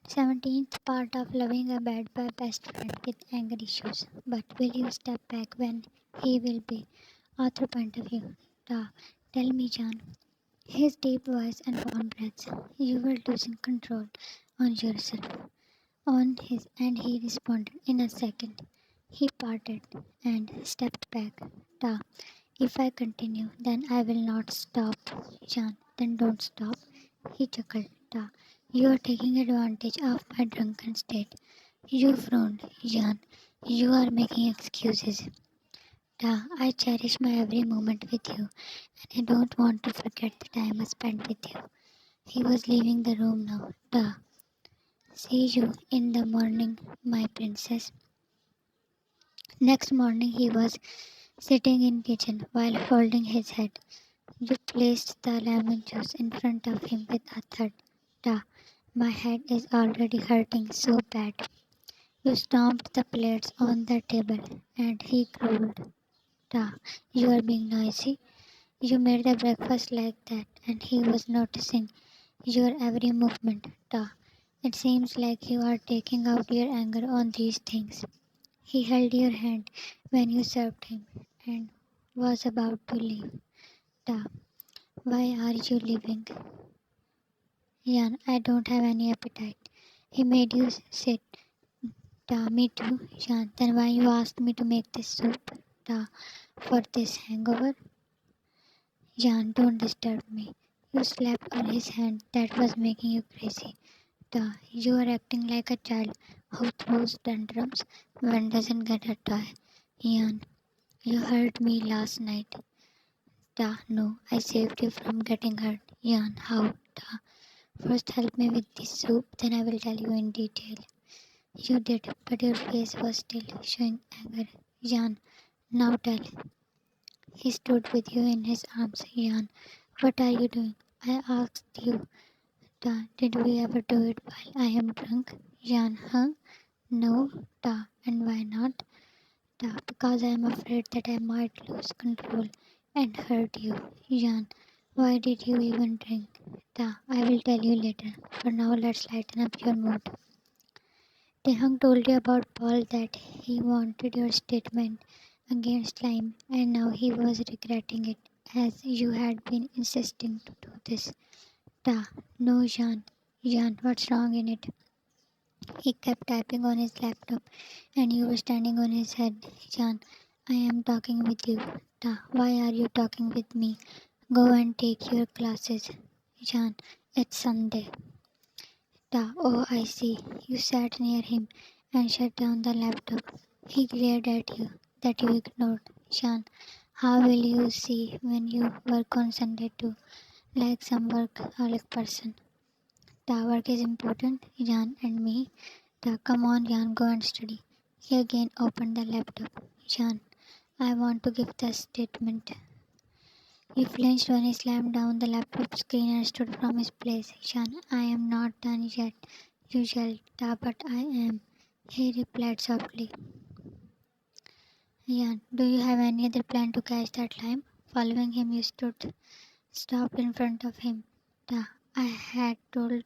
17th part of loving a bad boy best friend with anger issues. But will you step back when he will be? Author point of view. Da. Tell me, John. His deep voice and warm breaths. You were losing control on yourself. On his and he responded in a second. He parted and stepped back. Da. If I continue, then I will not stop. Jan, then don't stop. He chuckled. Da. You are taking advantage of my drunken state. You frowned, Jan. You are making excuses. Da. I cherish my every moment with you, and I don't want to forget the time I spent with you. He was leaving the room now. Da. See you in the morning, my princess. Next morning he was sitting in kitchen while holding his head. You placed the lemon juice in front of him with a thud. Da, my head is already hurting so bad. You stomped the plates on the table and he growled. Da, you are being noisy. You made the breakfast like that and he was noticing your every movement. Da, it seems like you are taking out your anger on these things. He held your hand when you served him and was about to leave. Da, why are you leaving? Jan, I don't have any appetite. He made you sit. Da, me too. Jan, then why you asked me to make this soup? Da, for this hangover? Jan, don't disturb me. You slapped on his hand that was making you crazy. Da, you are acting like a child who throws tantrums when doesn't get a toy. Jan, you hurt me last night. Da, no, I saved you from getting hurt. Jan, how? Da, first help me with this soup, then I will tell you in detail. You did, but your face was still showing anger. Jan, now tell. He stood with you in his arms. Jan, what are you doing? I asked you. Da, did we ever do it while I am drunk? Jan, huh? No. Da, and why not? Da, because I am afraid that I might lose control and hurt you. Jan, why did you even drink? Da, I will tell you later. For now, let's lighten up your mood. Tehang told you about Paul that he wanted your statement against Lime and now he was regretting it as you had been insisting to do this. Da, no, Jean. Jean, what's wrong in it? He kept typing on his laptop and you were standing on his head. Jean, I am talking with you. Da, why are you talking with me? Go and take your classes. Jean, it's Sunday. Da, oh, I see. You sat near him and shut down the laptop. He glared at you, that you ignored. Shan, how will you see when you work on Sunday too, like some workaholic person? Da, work is important, Jan and me. Da, come on, Jan, go and study. He again opened the laptop. Jan, I want to give the statement. He flinched when he slammed down the laptop screen and stood from his place. Jan, I am not done yet. You yelled, "Da, but I am," he replied softly. Jan, do you have any other plan to catch that lime? Following him, you stopped in front of him. Da, I had told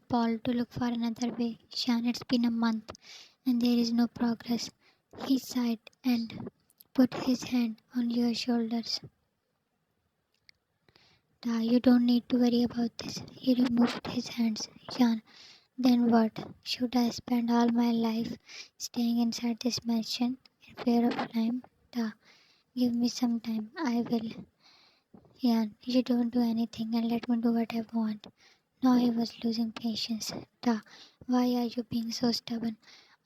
Paul to look for another way. Jan, it's been a month and there is no progress. He sighed and put his hand on your shoulders. Da, you don't need to worry about this. He removed his hands. Jan, then what? Should I spend all my life staying inside this mansion in fear of crime? Da, give me some time. I will. Jan, you don't do anything and let me do what I want. Now he was losing patience. Da, why are you being so stubborn?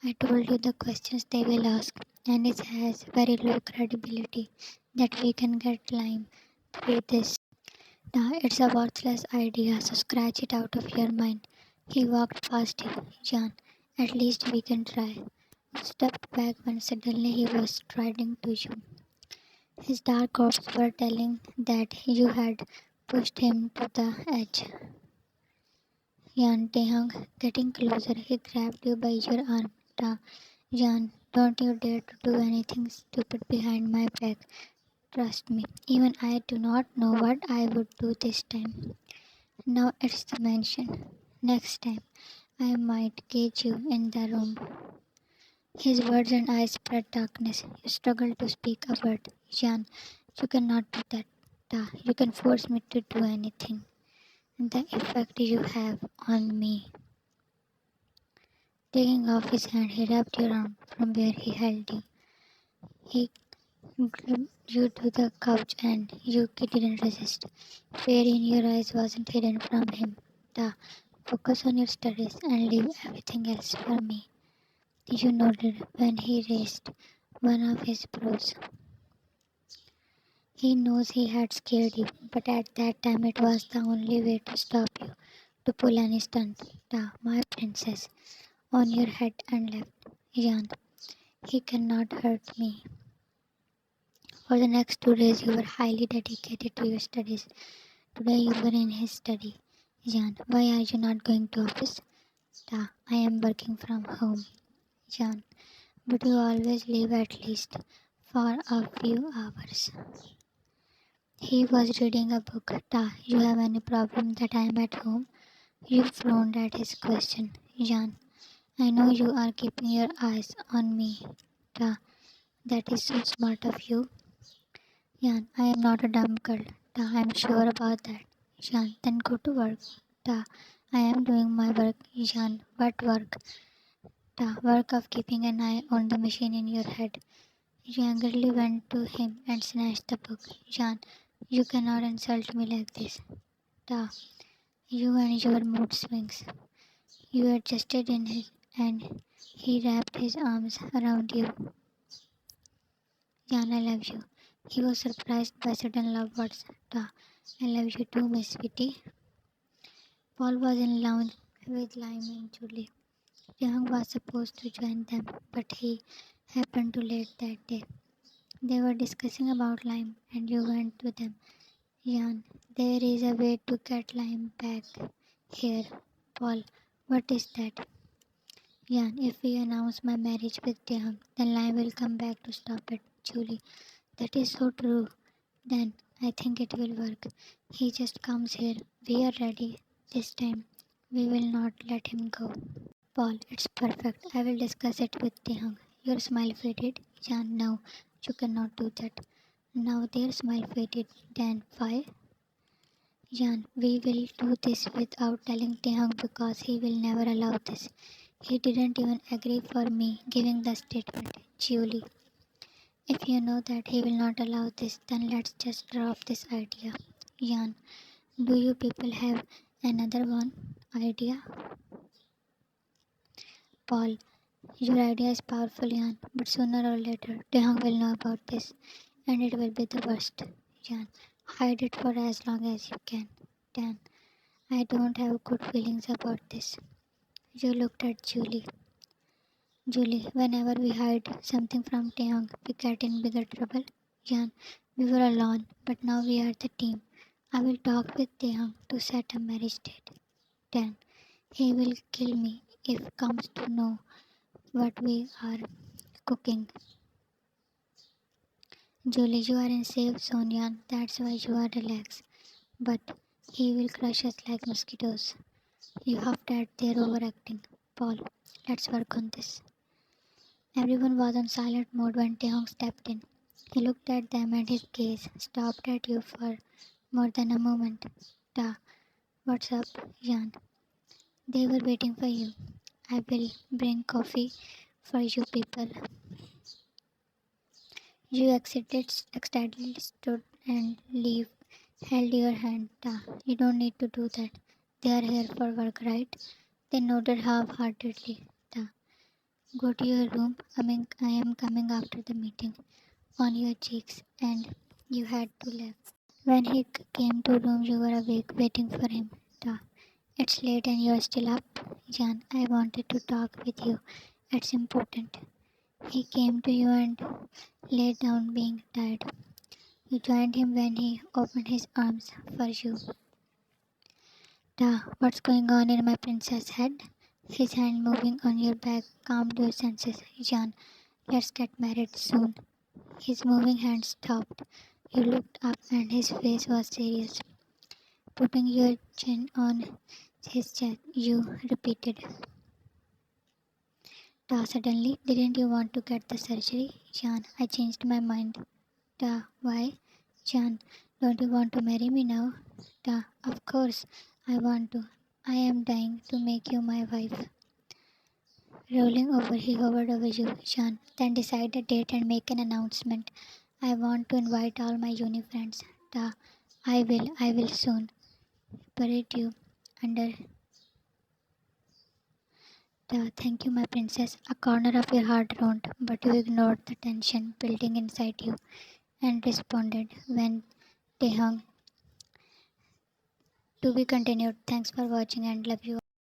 I told you the questions they will ask, and it has very low credibility that we can get lime through this. Da, it's a worthless idea, so scratch it out of your mind. He walked past you. Jan, at least we can try. You stepped back when suddenly he was striding to you. His dark orbs were telling that you had pushed him to the edge. Jan Tehang, getting closer, he grabbed you by your arm. Jan, don't you dare to do anything stupid behind my back. Trust me, even I do not know what I would do this time. Now it's the mansion. Next time, I might cage you in the room. His words and eyes spread darkness. You struggle to speak a word. Jan, you cannot do that. You can force me to do anything. The effect you have on me. Taking off his hand, he wrapped your arm from where he held you. He glued you to the couch and you didn't resist. Fear in your eyes wasn't hidden from him. Da, focus on your studies and leave everything else for me. You nodded when he raised one of his brows. He knows he had scared you, but at that time it was the only way to stop you, to pull any stunt. Da, my princess, on your head and left. Jan, he cannot hurt me. For the next 2 days you were highly dedicated to your studies. Today you were in his study. Jan, why are you not going to office? Da, I am working from home. Jan, but you always leave at least for a few hours. He was reading a book. Da, you have any problem that I am at home? You frowned at his question. Jan, I know you are keeping your eyes on me. Da, that is so smart of you. Jan, I am not a dumb girl. Da, I am sure about that. Jan, then go to work. Da, I am doing my work. Jan, what work? The work of keeping an eye on the machine in your head. You angrily went to him and snatched the book. Jan, you cannot insult me like this. Da, you and your mood swings. You adjusted in his and he wrapped his arms around you. Jan, I love you. He was surprised by sudden love words. Da, I love you too, Miss Sweetie. Paul was in lounge with Lime and Julie. Young was supposed to join them, but he happened too late that day. They were discussing about Lime, and you went to them. Jan, there is a way to get Lime back here. Paul, what is that? Jan, if we announce my marriage with Dehang, then Lime will come back to stop it. Julie, that is so true. Then I think it will work. He just comes here. We are ready. This time, we will not let him go. Paul, it's perfect. I will discuss it with Dehang. Your smile faded. Jan, no, you cannot do that. Now their smile faded. Then why? Jan, we will do this without telling Tehang because he will never allow this. He didn't even agree for me giving the statement. Julie, if you know that he will not allow this, then let's just drop this idea. Jan, do you people have another one idea? Paul, your idea is powerful, Jan, but sooner or later, Tehang will know about this, and it will be the worst. Jan, hide it for as long as you can. Dan, I don't have good feelings about this. You looked at Julie. Julie, whenever we hide something from Taeyong, we get in bigger trouble. Jan, we were alone, but now we are the team. I will talk with Taeyong to set a marriage date. Dan, he will kill me if comes to know what we are cooking. Julie, you are in safe zone, Jan. That's why you are relaxed. But he will crush us like mosquitoes. You huffed at their overacting. Paul, let's work on this. Everyone was on silent mode when Taehong stepped in. He looked at them and his gaze stopped at you for more than a moment. Da, what's up, Jan? They were waiting for you. I will bring coffee for you people. You excitedly stood and leave, held your hand. Da, you don't need to do that. They are here for work, right? They nodded half-heartedly. Da, go to your room. I am coming after the meeting. On your cheeks, and you had to laugh. When he came to room, you were awake, waiting for him. Da, it's late and you're still up. Jan, I wanted to talk with you. It's important. He came to you and lay down being tired. You joined him when he opened his arms for you. Da, what's going on in my princess head? His hand moving on your back calmed your senses. Jan, let's get married soon. His moving hand stopped. You looked up and his face was serious. Putting your chin on his chest. You repeated. Ta, suddenly, didn't you want to get the surgery? Jan, I changed my mind. Ta, why? Jan, don't you want to marry me now? Ta, of course, I want to. I am dying to make you my wife. Rolling over, he hovered over you, Jan. Then decide a date and make an announcement. I want to invite all my uni friends. Ta, I will soon. Parade you under the thank you, my princess. A corner of your heart groaned, but you ignored the tension building inside you and responded when they hung. To be continued. Thanks for watching and love you.